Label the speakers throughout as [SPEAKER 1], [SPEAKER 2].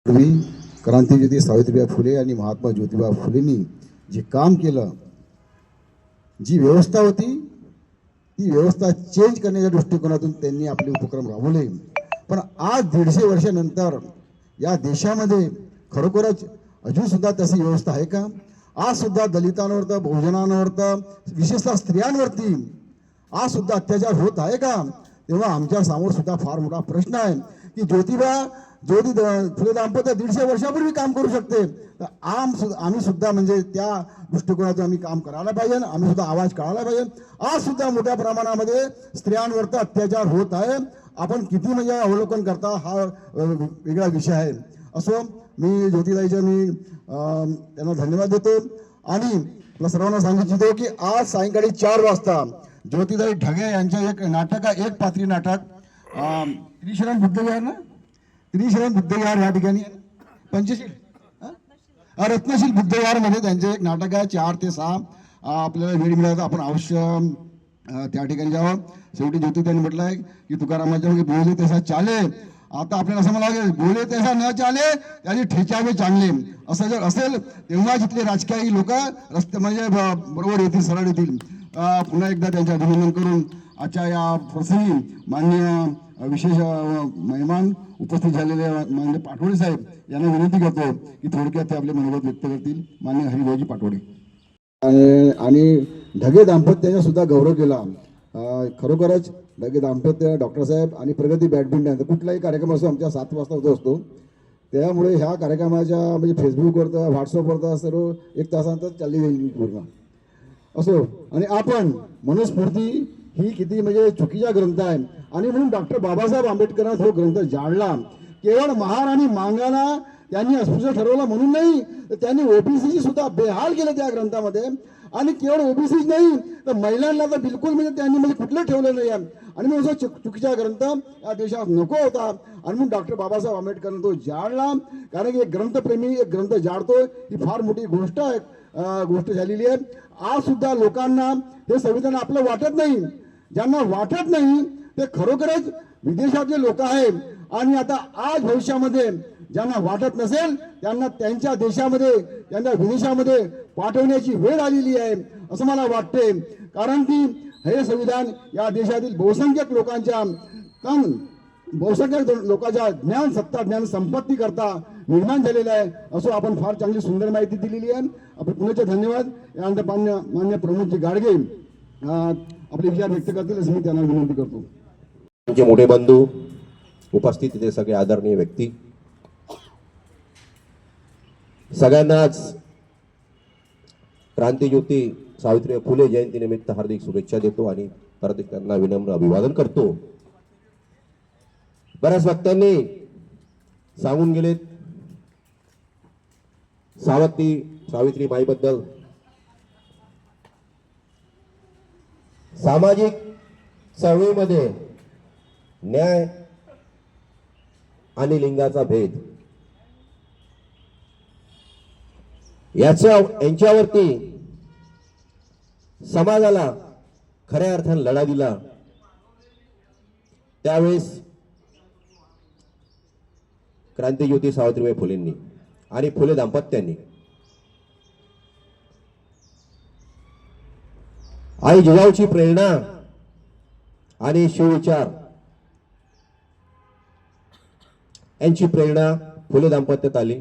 [SPEAKER 1] पूर्वी क्रांतीज्योती सावित्रीबाई फुले आणि महात्मा ज्योतिबा फुलेंनी जे काम केलं, जी व्यवस्था होती ती व्यवस्था चेंज करण्याच्या दृष्टिकोनातून त्यांनी आपले उपक्रम राबवले. पण आज 150 वर्षानंतर या देशामध्ये खरोखरच अजून सुद्धा तशी व्यवस्था आहे का? आज सुद्धा दलितांवर, बहुजनांवर, विशेषतः स्त्रियांवरती आज सुद्धा अत्याचार होत आहे का? तेव्हा आमच्या समोर सुद्धा फार मोठा प्रश्न आहे की ज्योती फुले दाम्पत्य 150 वर्षापूर्वी काम करू शकते, तर आम्ही सुद्धा म्हणजे त्या दृष्टिकोनातून आम्ही काम करायला पाहिजे. आम्ही सुद्धा आवाज काढायला पाहिजे. आज सुद्धा मोठ्या प्रमाणामध्ये स्त्रियांवर अत्याचार होत आहे. आपण किती म्हणजे अवलोकन करता हा वेगळा विषय आहे. असो, मी ज्योतिताईच्या त्यांना धन्यवाद देतो आणि मला सर्वांना सांगू इच्छितो की आज सायंकाळी 4 वाजता ज्योतिताई ढगे यांचं एक नाटक आहे, एक पात्री नाटक त्रिशरण बुद्धविहार ना, त्रिशरण बुद्धविहार या ठिकाणी पंचशील रत्नशील बुद्धविहारमध्ये त्यांचे एक नाटक आहे. 4 ते 6 आपल्याला वेळ मिळाला आपण अवश्य त्या ठिकाणी जावं. शेवटी ज्योतिताईंनी म्हटलं आहे की तुकारामाच्या बोले तसा चाले. आता आपल्याला असं मला लागेल, बोले तसा न चाले त्याचे ठेचावे चांगले. असं जर असेल तेव्हा जिथले राजकीय लोक रस्ते म्हणजे बरोबर येतील, सरळ येतील. पुन्हा एकदा त्यांचे अभिनंदन करून आजच्या या प्रसंगी माननीय विशेष मेहमान उपस्थित झालेले माननीय पाटोळे साहेब यांना विनंती करतो की थोडक्यात ते आपले मनोगत व्यक्त करतील. माननीय हरिभाऊजी पाटोळे. आणि ढगे दाम्पत्याने सुद्धा गौरव केला. खरोखरच ढगे दाम्पत्य, डॉक्टर साहेब आणि प्रगती बॅडमिंटन कुठलाही कार्यक्रम असतो आमच्या 7 वाजता होत असतो. त्यामुळे ह्या कार्यक्रमाच्या म्हणजे फेसबुकवर, व्हॉट्सअपवर सर्व 1 तासानंतर चालली जाईल पूर्ण. असो, आणि आपण मनुस्मृती ही किती म्हणजे चुकीचा ग्रंथ आहे आणि म्हणून डॉक्टर बाबासाहेब आंबेडकरांनी तो ग्रंथ जाळला. केवळ महार आणि मांगाला त्यांनी अस्पृश्य ठरवलं म्हणून नाही, तर त्यांनी ओबीसीची सुद्धा बेहाल केलं त्या ग्रंथामध्ये. आणि केवळ ओबीसी नाही तर महिलांना तर बिलकुल म्हणजे त्यांनी म्हणजे कुठलं ठेवलं नाही. आणि म्हणून चुकीचा ग्रंथ या देशात नको होता आणि म्हणून डॉक्टर बाबासाहेब आंबेडकरांनी तो जाळला. कारण की एक ग्रंथप्रेमी एक ग्रंथ जाळतोय ही फार मोठी गोष्ट झालेली आहे. आज सुद्धा लोकांना हे संविधान आपलं वाटत नाही. ज्यांना वाटत नाही ते खरोखरच विदेशातले लोक आहेत. आणि आता आज भविष्यामध्ये ज्यांना वाटत नसेल त्यांना त्यांच्या देशामध्ये, त्यांना विदेशामध्ये पाठवण्याची वेळ आलेली आहे असं मला वाटते. कारण की हे संविधान या देशातील बहुसंख्यक लोकांच्या ज्ञान, सत्ता, ज्ञान संपत्ती करता निर्माण झालेलं आहे. असं आपण फार चांगली सुंदर माहिती दिलेली आहे. आपण पुण्याचे धन्यवाद. यानंतर मान्य प्रमोदजी गाडगे आपले विचार व्यक्त करतील असं मी त्यांना विनंती करतो.
[SPEAKER 2] आमचे मोठे बंधू उपस्थित इथे सगळे आदरणीय व्यक्ती, सगळ्यांनाच क्रांतीज्योती सावित्रीबाई फुले जयंतीनिमित्त हार्दिक शुभेच्छा देतो आणि परत त्यांना विनम्र अभिवादन करतो. बऱ्याच वक्त्यांनी सांगून गेलेत सावित्रीबाईबद्दल. सामाजिक चळवळीमध्ये न्याय आणि लिंगाचा भेद यांच्यावरती समाजाला खऱ्या अर्थाने लढा दिला. त्यावेळेस क्रांतीज्योती सावित्रीबाई फुलेंनी आणि फुले दाम्पत्यांनी आई जिजाऊची प्रेरणा आणि शिवविचार यांची प्रेरणा फुले दाम्पत्यात आली.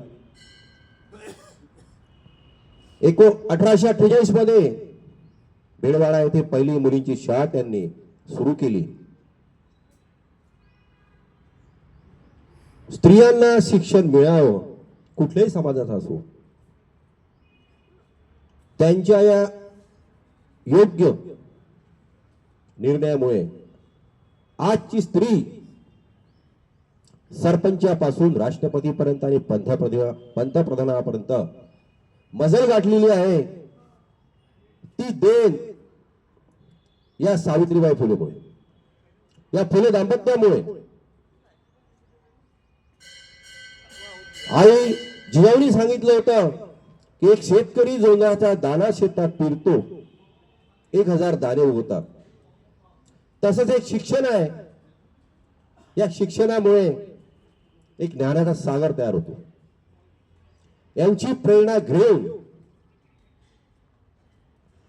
[SPEAKER 2] 1848 मध्ये बेळवाडा येथे पहिली मुलींची शाळा त्यांनी सुरू केली. स्त्रियांना शिक्षण मिळावं, कुठल्याही समाजात असो, त्यांच्या या योग्य निर्णयामुळे आजची स्त्री सरपंचापासून राष्ट्रपतीपर्यंत आणि पंतप्रधानापर्यंत मजल गाठलेली आहे. ती देण या सावित्रीबाई फुलेमुळे, या फुले दाम्पत्यामुळे. आई जिजाऊनी सांगितलं होतं की एक शेतकरी जोंधळाचा दाना शेतात पेरतो, 1000 दाणे उगवतात. तसंच एक शिक्षण आहे. या शिक्षणामुळे एक ज्ञानाचा सागर तयार होतो. यांची प्रेरणा घेऊन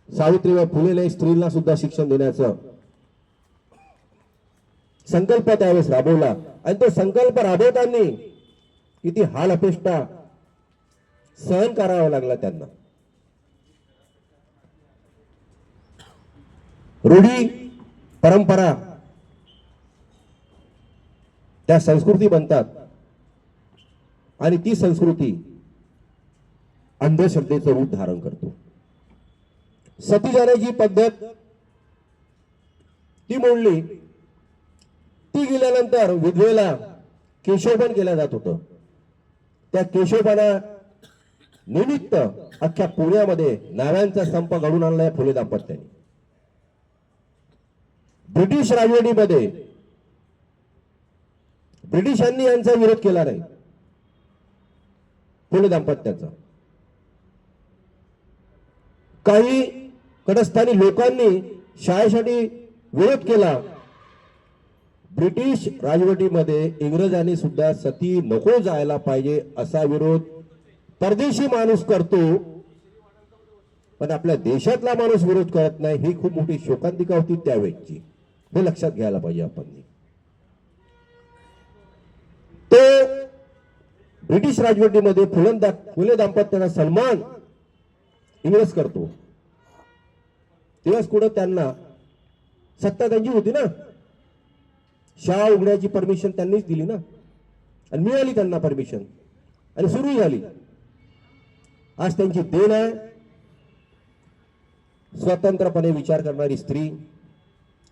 [SPEAKER 2] सावित्रीबाई फुलेने स्त्रीला सुद्धा शिक्षण देण्याचा संकल्प त्यावेळेस राबवला आणि तो संकल्प राबवताना किती हाल अपेष्टा सहन करावा लागला त्यांना. रूढी परंपरा त्या संस्कृती बनतात आणि ती संस्कृती अंधश्रद्धेचं रूप धारण करतो. सती जाण्याची पद्धत ती मोडली. ती गेल्यानंतर विधवेला केशवपण केलं जात होतं. त्या केशवपणा निमित्त अख्ख्या पुण्यामध्ये नाव्यांचा संप घडून आणलाय फुले दाम्पत्याने. ब्रिटिश राजवटीमध्ये ब्रिटिशांनी यांचा विरोध केला नाही फुले दाम्पत्याचा. काही कडस्थानी लोकांनी शाळेसाठी विरोध केला. ब्रिटिश राजवटीमध्ये इंग्रजांनी सुद्धा सती नको जायला पाहिजे असा विरोध परदेशी माणूस करतो, पण आपल्या देशातला माणूस विरोध करत नाही. ही खूप मोठी शोकांतिका होती त्यावेळची. हे लक्षात घ्यायला पाहिजे आपण. तो ब्रिटिश राजवटीमध्ये फुले दाम्पत्याचा सन्मान इंग्रज करतो. तेव्हाच कुठं त्यांना सत्ता त्यांची होती ना. शाळा उघड्याची परमिशन त्यांनीच दिली ना आणि मिळाली त्यांना परमिशन आणि सुरू झाली. आज त्यांची देण आहे. स्वतंत्रपणे विचार करणारी स्त्री,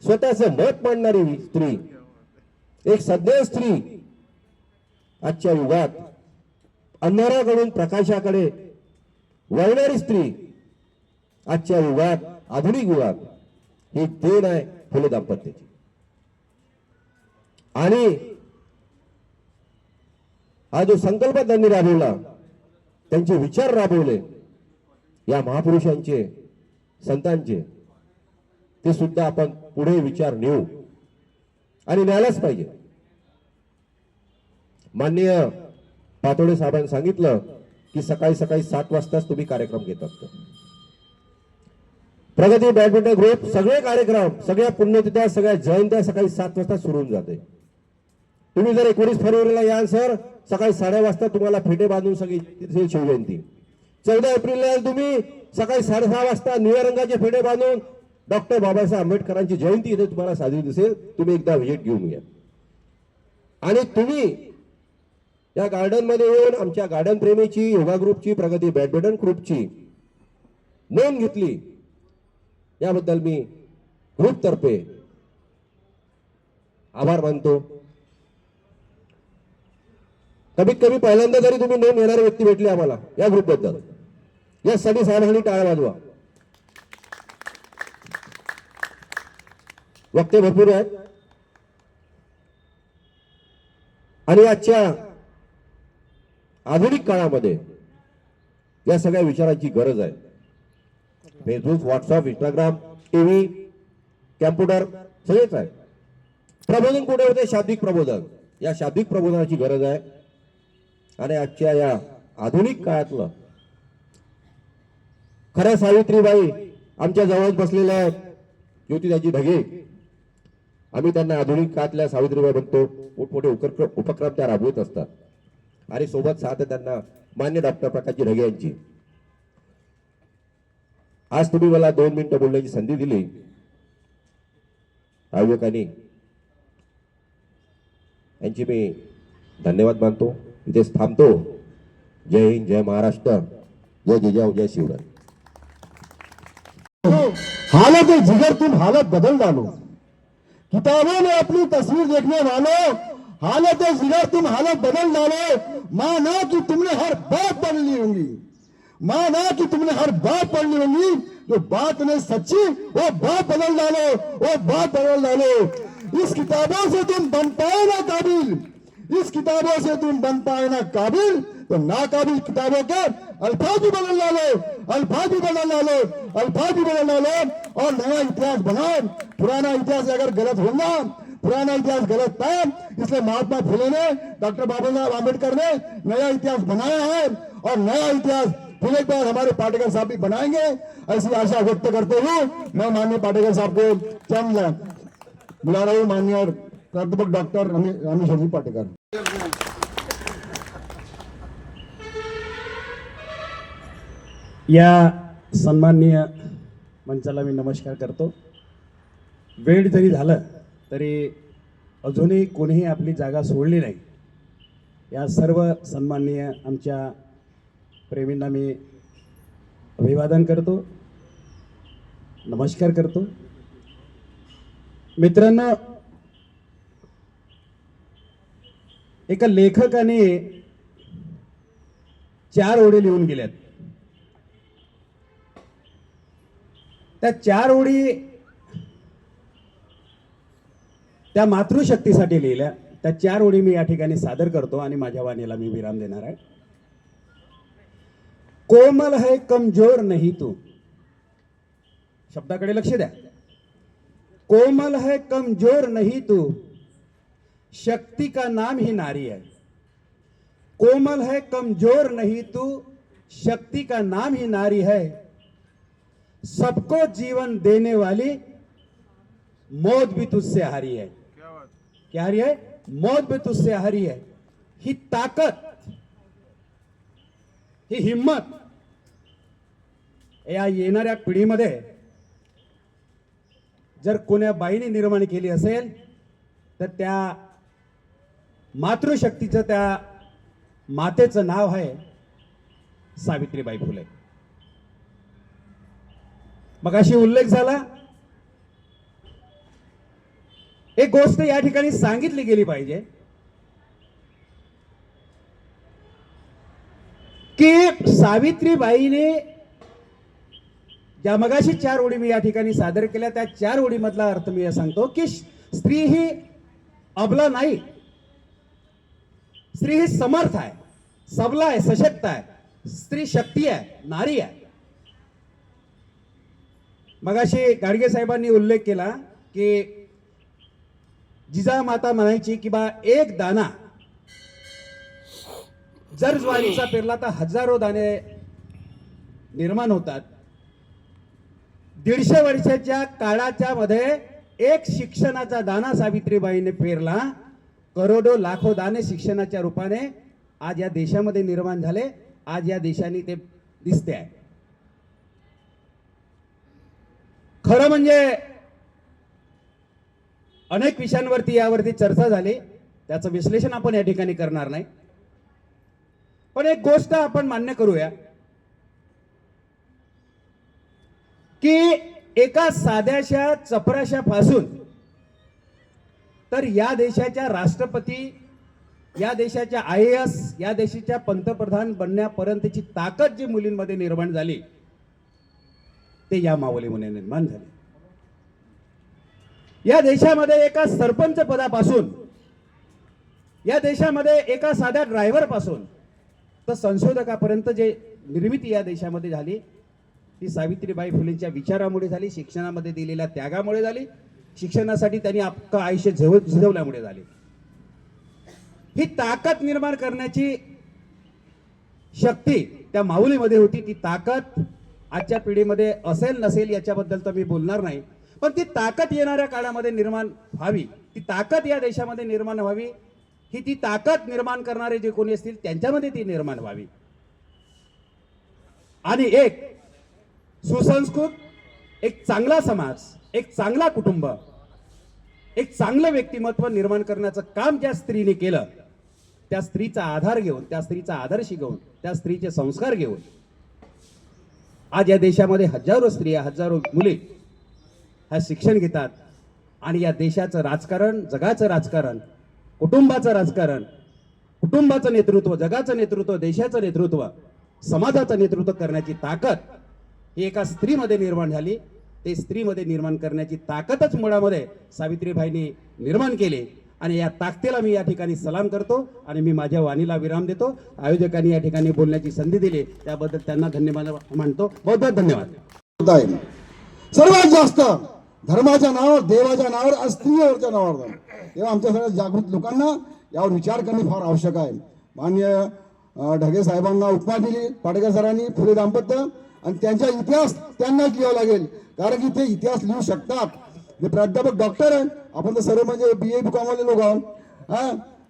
[SPEAKER 2] स्वतःचं मत मांडणारी स्त्री, एक सज्ञ स्त्री, आजच्या युगात अंधाराकडून प्रकाशाकडे वळणारी स्त्री, आजच्या युगात आधुनिक युगात ही देण आहे फुले दाम्पत्याची. आणि हा जो संकल्प त्यांनी राबवला, त्यांचे विचार राबवले या महापुरुषांचे, संतांचे, ते सुद्धा आपण पुढे विचार नेऊ आणि न्यायलाच पाहिजे. माननीय पातोडे साहेबांनी सांगितलं की सकाळी 7 वाजताच तुम्ही कार्यक्रम घेतात. प्रगती बॅडमिंटन ग्रुप सगळे कार्यक्रम, सगळ्या पुण्यतिथ्या, सगळ्या जयंत्या सकाळी 7 वाजता सुरू होऊन जाते. तुम्ही जर 19 फरवरीला याल सर, सकाळी 8:30 वाजता तुम्हाला फेटे बांधून सगळी तिथे शिवजयंती. 14 एप्रिलला तुम्ही सकाळी 6:30 वाजता निळ्या रंगाचे फेटे बांधून डॉक्टर बाबासाहेब आंबेडकरांची जयंती इथे तुम्हाला साजरी दिसेल. तुम्ही एकदा व्हिजिट घेऊन या. आणि तुम्ही या गार्डन मध्ये येऊन आमच्या गार्डन प्रेमीची, योगा ग्रुपची, प्रगती बॅडमिंटन ग्रुपची नोंद घेतली, याबद्दल मी ग्रुप तर्फे आभार मानतो. कमीत कमी पहिल्यांदा जरी तुम्ही नोंद घेणारी व्यक्ती भेटली आम्हाला या ग्रुप बद्दल, यासाठी साहेबांनी टाळ्या वाजवा. वक्ते भरपूर आहेत आणि आजच्या आधुनिक काळामध्ये या सगळ्या विचारांची गरज आहे. Facebook, WhatsApp, Instagram, TV, computer सगळेच आहे. प्रबोधन कुठे होते? शाब्दिक प्रबोधन. या शाब्दिक प्रबोधनाची गरज आहे. आणि आजच्या या आधुनिक काळातलं खऱ्या सावित्रीबाई आमच्या जवळ बसलेल्या आहेत, ज्योतिराजी ढगे. आम्ही त्यांना आधुनिक काळातल्या सावित्रीबाई म्हणतो. मोठमोठे उपक्रम त्या राबवत असतात आणि सोबत साथ त्यांना मान्य डॉक्टर प्रकाशजी ढगे यांची. आज तुम्ही मला 2 मिनिटं बोलण्याची संधी दिली. आयोजकांनी यांची मी धन्यवाद मानतो. इथेच थांबतो. जय हिंद, जय महाराष्ट्र, जय जिजाऊ, जय शिवराय.
[SPEAKER 3] हालत जिगर तुम हालत बदल डालो, किताबों में अपनी तस्वीर देखने वालों, हालत जिगर तुम हालत बदल डालो. माना कि तुमने हर बात पढ़ ली होंगी, माना कि तुमने हर बात पढ़ ली होंगी. जो बात नहीं सच्ची वो बात बदल डालो, वो बात बदल डालो. इस किताबों से तुम बन पाए ना काबिल, इस किताबों से तुम बन पाए ना काबिल, तो नाकाबिल किताबों के अल्फाज भी बदल डालो, अल्फाज भी बदल डालो, अल्फाज भी बदल डालो और नया इतिहास बनाओ. पुराना इतिहास अगर गलत होगा पुराना इतिहास गलत था, इसलिए महात्मा फुले ने, डॉक्टर बाबा साहब आम्बेडकर ने नया इतिहास बनाया है और नया इतिहास फुले के बाद हमारे पाटेकर साहब भी बनाएंगे, ऐसी आशा व्यक्त करते हुए मैं माननीय पाटेकर साहब को चंद बुला रहा हूँ। माननीय प्राध्यापक डॉक्टर रामेश्वर पाटेकर।
[SPEAKER 4] या सन्माननीय मंचाला मी नमस्कार करतो। वेळ जरी झालं तरी अजूनही कोणीही आपली जागा सोडली नाही। या सर्व सन्माननीय आमच्या प्रेमींना मी अभिवादन करतो, नमस्कार करतो। मित्रांनो, एका लेखकाने 4 ओळी लिहून गेल्यात। त्या 4 ओळी त्या मातृशक्तीसाठी लिहिल्या। त्या 4 ओळी मी या ठिकाणी सादर करतो आणि माझ्या वाणीला मी विराम देणार आहे। कोमल है कमजोर नहीं तू, शब्दाकडे लक्ष द्या। कोमल है कमजोर नहीं तू, शक्ति का नाम ही नारी है। कोमल है कमजोर नहीं तू, शक्ति का नाम ही नारी है। सबको जीवन देने वाली मौत भी तुझसे हारी है। क्या हारी है? मौत भी तुझसे हारी है। ही ताकद, ही हिम्मत या येणाऱ्या पिढीमध्ये जर कोण्या बाईने निर्माण केली असेल तर त्या मातृशक्तीचं, त्या मातेचं नाव आहे सावित्रीबाई फुले। मगाशी उल्लेख झाला, एक गोष्ट या ठिकाणी सांगितली गेली पाहिजे की सावित्रीबाईने ज्या मगाशी 4 ओळी मी या ठिकाणी सादर केल्या, त्या 4 ओळी मधला अर्थ मी सांगतो की स्त्री ही अबला नाही, स्त्री ही समर्थ आहे, सबला आहे, सशक्त आहे, स्त्री शक्ती आहे, नारी आहे। मगाशी गाडगे साहेबांनी उल्लेख केला की जिजामाता म्हणायची की बा एक दाना जर ज्वारीचा पेरला तर हजारो दाणे निर्माण होतात। 150 वर्षाच्या काळाच्या मध्ये एक शिक्षणाचा दाना सावित्रीबाईने पेरला, करोडो लाखो दाणे शिक्षणाच्या रूपाने आज या देशामध्ये निर्माण झाले। आज या देशाने ते दिसते आहे। खरं म्हणजे अनेक विषयांवरती यावरती चर्चा झाली, त्याचं विश्लेषण आपण या ठिकाणी करणार नाही, पण एक गोष्ट आपण मान्य करूया की एका साध्याशा चपराशापासून तर या देशाच्या राष्ट्रपती, या देशाच्या IAS, या देशाच्या पंतप्रधान बनण्यापर्यंतची ताकद जी मुलींमध्ये निर्माण झाली ते या माऊलीमुळे निर्माण झाली। या देशामध्ये एका सरपंच पदापासून, या देशामध्ये एका साध्या ड्रायव्हर पासून तर संशोधकापर्यंत जे निर्मिती या देशामध्ये झाली ती सावित्रीबाई फुलेंच्या विचारामुळे झाली, शिक्षणामध्ये दिलेल्या त्यागामुळे झाली, शिक्षणासाठी त्यांनी आपलं आयुष्य झिजवल्यामुळे झाली। ही ताकद निर्माण करण्याची शक्ती त्या माऊलीमध्ये होती। ती ताकद आजच्या पिढीमध्ये असेल नसेल याच्याबद्दल तर मी बोलणार नाही, पण ती ताकद येणाऱ्या काळामध्ये निर्माण व्हावी, ती ताकद या देशामध्ये निर्माण व्हावी, ही ती ताकद निर्माण करणारे जे कोणी असतील त्यांच्यामध्ये ती निर्माण व्हावी आणि एक सुसंस्कृत, एक चांगला समाज, एक चांगला कुटुंब, एक चांगलं व्यक्तिमत्व निर्माण करण्याचं काम ज्या स्त्रीने केलं, त्या स्त्रीचा आधार घेऊन, त्या स्त्रीचा आदर्श घेऊन, त्या स्त्रीचे संस्कार घेऊन आज या देशामध्ये हजारो स्त्रिया, हजारो मुली हा शिक्षण घेतात आणि या देशाचं राजकारण, जगाचं राजकारण, कुटुंबाचं राजकारण, कुटुंबाचं नेतृत्व, जगाचं नेतृत्व, देशाचं नेतृत्व, समाजाचं नेतृत्व करण्याची ताकद ही एका स्त्रीमध्ये निर्माण झाली। ते स्त्रीमध्ये निर्माण करण्याची ताकदच मुळामध्ये सावित्रीबाईंनी निर्माण केली आणि या ताकदीला मी या ठिकाणी सलाम करतो आणि मी माझ्या वाणीला विराम देतो। आयोजकांनी या ठिकाणी बोलण्याची संधी दिली त्याबद्दल त्यांना धन्यवाद मानतो। बहुत बहुत धन्यवाद।
[SPEAKER 3] सर्वात जास्त
[SPEAKER 1] धर्माच्या नावावर, देवाच्या नावावर आणि स्त्रियांच्या नावावर झालं. तेव्हा आमच्या सगळ्या जागृत लोकांना यावर विचार करणे फार आवश्यक आहे. माननीय ढगे साहेबांना उपमा दिली पाटेकर सरांनी, फुले दाम्पत्य, आणि त्यांचा इतिहास त्यांनाच लिहावा लागेल, कारण की ते इतिहास लिहू शकतात. ते प्राध्यापक डॉक्टर आहे, आपण तर सर्व म्हणजे BA BCom वाले लोक आहोत.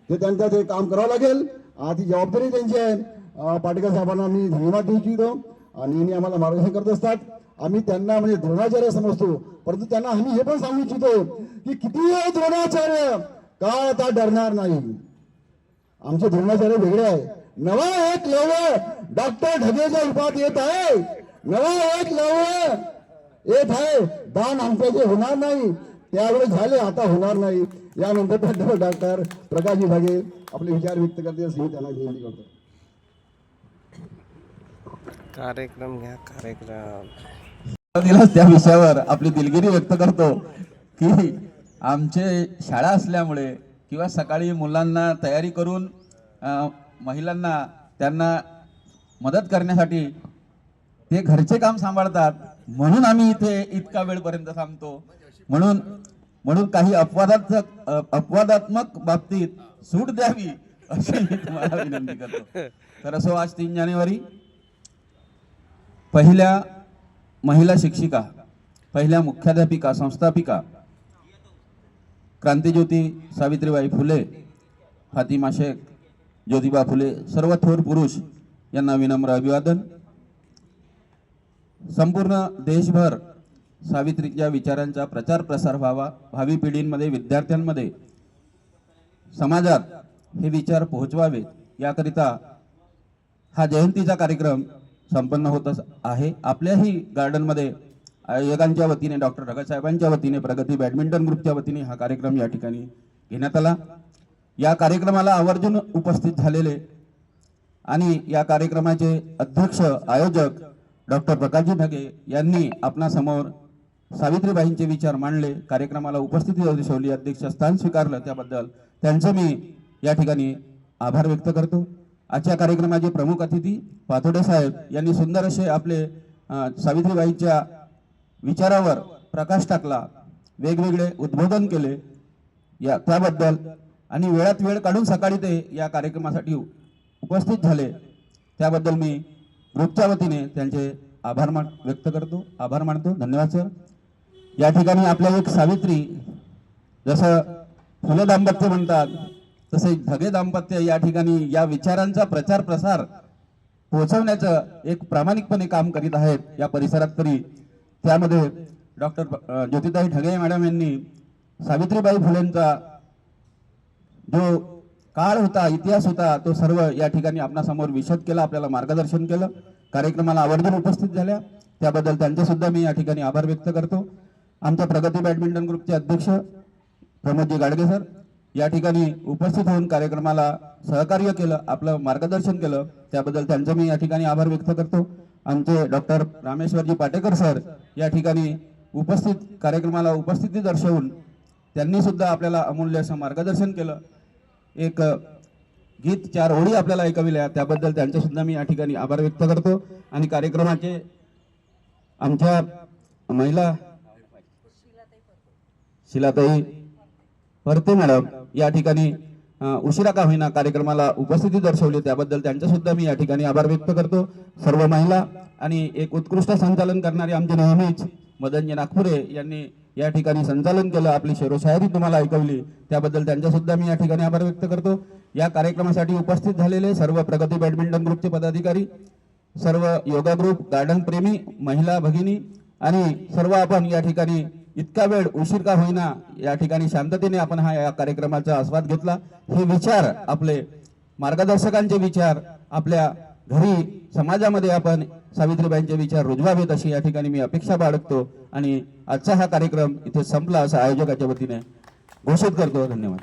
[SPEAKER 1] ते त्यांचं ते काम करावं लागेल. ती जबाबदारी त्यांची आहे. पाटेकर साहेबांना मी धन्यवाद देऊ इच्छितो. आणि नेहमी आम्हाला मार्गदर्शन करत असतात. आम्ही त्यांना म्हणजे द्रोणाचार्य समजतो, परंतु त्यांना आम्ही हे पण सांगू इच्छितो की किती द्रोणाचार्य, काळ आता डरणार नाही. आमचे द्रोणाचार्य वेगळे आहे. नवा एक लव डॉक्टर ढगेच्या रूपात येत आहे. नवा एक लव येत आहे. दान आमच्याचे होणार नाही, त्यावेळेस झाले, आता होणार नाही. यानंतर प्राध्यापक डॉक्टर प्रकाशजी ढगे आपले विचार व्यक्त करतील, असे मी त्यांना विनंती करतो.
[SPEAKER 5] कार्यक्रम घ्या कार्यक्रम.
[SPEAKER 6] दिलास त्या विषयावर आपली दिलगिरी व्यक्त करतो की आमचे शाळा असल्यामुळे किंवा सकाळी मुलांना तयारी करून महिलांना त्यांना मदत करण्यासाठी ते घरचे काम सांभाळतात, म्हणून आम्ही इथे इतका वेळपर्यंत थांबतो. म्हणून काही अपवादात्मक बाबतीत सूट द्यावी अशी मी तुम्हाला विनंती करतो. तर असो, आज 3 जानेवारी पहिल्या महिला शिक्षिका, पहिल्या मुख्याध्यापिका, संस्थापिका क्रांतिज्योती सावित्रीबाई फुले, फातिमा शेख, ज्योतिबा फुले, सर्व थोर पुरुष यांना विनम्र अभिवादन. संपूर्ण देशभर सावित्रीच्या विचारांचा प्रचार प्रसार व्हावा, भावी पिढींमध्ये, विद्यार्थ्यांमध्ये, समाजात हे विचार पोहोचवावेत, याकरिता हा जयंतीचा कार्यक्रम संपन्न होत आहे. आपल्याही गार्डनमध्ये आयोजकांच्या वतीने, डॉक्टर ढगे साहेबांच्या वतीने, प्रगती बॅडमिंटन ग्रुपच्या वतीने हा कार्यक्रम या ठिकाणी घेण्यात आला. या कार्यक्रमाला आवर्जून उपस्थित झालेले आणि या कार्यक्रमाचे अध्यक्ष, आयोजक डॉक्टर प्रकाशजी ढगे यांनी आपणासमोर सावित्रीबाईंचे विचार मांडले, कार्यक्रमाला उपस्थिती दर्शवली, अध्यक्षस्थान स्वीकारलं, त्याबद्दल त्यांचं मी या ठिकाणी आभार व्यक्त करतो. आजच्या कार्यक्रमाचे प्रमुख अतिथी पाथोडे साहेब यांनी सुंदर असे आपले सावित्रीबाईंच्या विचारावर प्रकाश टाकला, वेगवेगळे उद्बोधन केले, त्याबद्दल आणि वेळात वेळ काढून सकाळी ते या कार्यक्रमासाठी उपस्थित झाले, त्याबद्दल मी ग्रुपच्या वतीने त्यांचे आभार व्यक्त करतो, आभार मानतो. धन्यवाद सर. या ठिकाणी आपल्या एक सावित्री, जसं फुले दाम्पत्य म्हणतात तसे ढगे दाम्पत्य या ठिकाणी या विचारांचा प्रचार प्रसार पोहोचवण्याचं एक प्रामाणिकपणे काम करीत आहेत या परिसरात. तरी त्यामध्ये डॉक्टर ज्योतिताई ढगे मॅडम यांनी सावित्रीबाई फुलेंचा जो काळ होता, इतिहास होता, तो सर्व या ठिकाणी आपणासमोर विशद केला, आपल्याला मार्गदर्शन केलं, कार्यक्रमाला आवर्जून उपस्थित झाल्या, त्याबद्दल त्यांचे सुद्धा मी या ठिकाणी आभार व्यक्त करतो. आमच्या प्रगती बॅडमिंटन ग्रुपचे अध्यक्ष प्रमोदजी गाडगे सर या ठिकाणी उपस्थित होऊन कार्यक्रमाला सहकार्य केलं, आपलं मार्गदर्शन केलं, त्याबद्दल त्यांचं मी या ठिकाणी आभार व्यक्त करतो. आमचे डॉक्टर रामेश्वरजी पाटेकर सर या ठिकाणी उपस्थित, कार्यक्रमाला उपस्थिती दर्शवून त्यांनी सुद्धा आपल्याला अमूल्य असं मार्गदर्शन केलं. एक गीत 4 ओळी आपल्याला ऐकविल्या, त्याबद्दल त्यांचे सुद्धा मी या ठिकाणी आभार व्यक्त करतो. आणि कार्यक्रमाचे आमच्या महिला शिलाताई परते मॅडम या ठिकाणी उशिरा का होईना कार्यक्रमाला उपस्थिती दर्शवली, त्याबद्दल त्यांचे सुद्धा मी या ठिकाणी आभार व्यक्त करतो. सर्व महिला आणि एक उत्कृष्ट संचालन करणारे आमचे नेहमीच मदनजी नागपुरे यांनी या ठिकाणी संचालन केलं, आपली शेरोशायरी तुम्हाला ऐकवली, त्याबद्दल त्यांचा सुद्धा मी या ठिकाणी आभार व्यक्त करतो. या कार्यक्रमासाठी उपस्थित झालेले सर्व प्रगती बॅडमिंटन ग्रुपचे पदाधिकारी, सर्व योगा ग्रुप, गार्डन प्रेमी, महिला भगिनी आणि सर्व आपण या ठिकाणी इतका वेळ उशीर का होईना या ठिकाणी शांततेने आपण या कार्यक्रमाचा आस्वाद घेतला. हे विचार, आपले मार्गदर्शकांचे विचार आपल्या घरी, समाजामध्ये आपण सावित्रीबाईंचे विचार रुजवावेत अशी या ठिकाणी मी अपेक्षा बाळगतो. आणि आजचा हा कार्यक्रम इथे संपला असं आयोजकाच्या वतीने घोषित करतो. धन्यवाद.